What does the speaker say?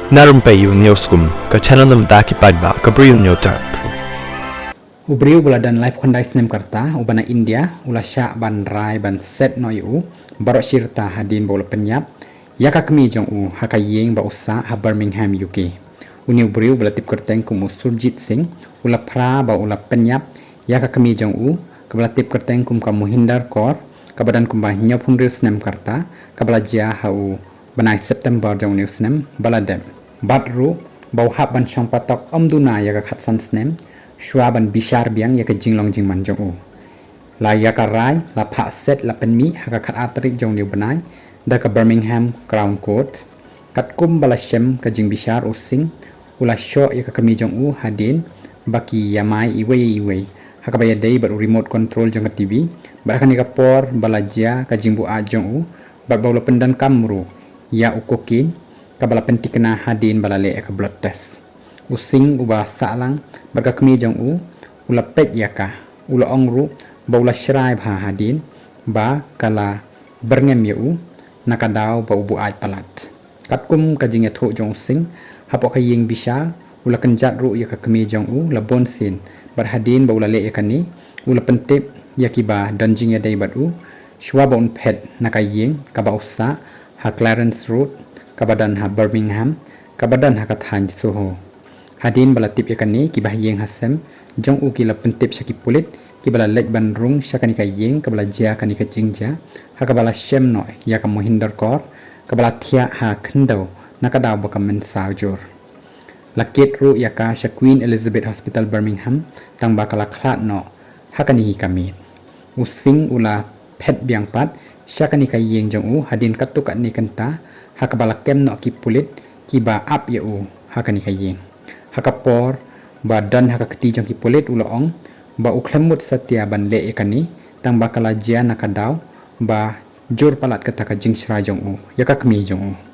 Narum payu neoskum ka channel nam daki padba ka briu neotar. Ubriu bula dan live kondai snem karta ubana India ula sya ban rai ban set no yu barok shirta hadin bola penyap yaka kemi jong u hakayeng ba usa ha Birmingham UK. Uni ubriu bula tip kerteng kum Surjit Singh ula pra ba ula penyap yaka kemi jong u kabla tip kerteng kum ka Mohinder Kaur kabadan kum ba nyap humriu snem karta kabla jia hau banai September jong new snem baladem batru bau hab ban syang patok omduna yaka khatsan snem shua ban bishar biang yaka jinglong jingman jong u la yaka rai la pha set la penmi haka khat atrik jong new banai da ka Birmingham Crown Court kat kum bala shem ka jing bishar using ula sho yaka kami jong u hadin baki yamai iwe haka baya dei bar remote control jong ka TV barakani ka por bala jia ka jingbu a jong u bar bawla pendan kamru ya ukokin kabala pentikna hadin balale ka blood test using uba salang barka kami jong u ula pet yaka ula ongru baula shrai bha hadin ba kala berngem yu nakadaw ba ubu ai palat katkum kajing etho jong sing hapo kayeng bisal ula kenjat ru yaka kami jong u la bonsin bar hadin baula le yakani ula pentip yakiba danjing ya dai batu shwa bon pet nakayeng kaba usa ha Clarence Road kabadan ha Birmingham kabadan ha kathan soho hadin bala tip yakani kibah yeng hasem jong u kila pentip syaki pulit kibala lek ban rung syakani kayeng kabala jia kani kajingja ha kabala shem noi ya ka Mohinder Kaur kabala thia ha khndo nakadaw baka men saujur lakit ru yaka sha Queen Elizabeth Hospital Birmingham tang bakala khlat no hakani kami using ula pet biang pat syakani kayeng jong u hadin katukat ni kenta hakabala kem no ki pulit ki ba up ya u hakani kayeng hakapor badan hakakti jong ki pulit ula ong ba uklemut satya ban le yakani tang bakala jia nakadaw ba jur palat kata ka jing shra jong u yakakmi jong u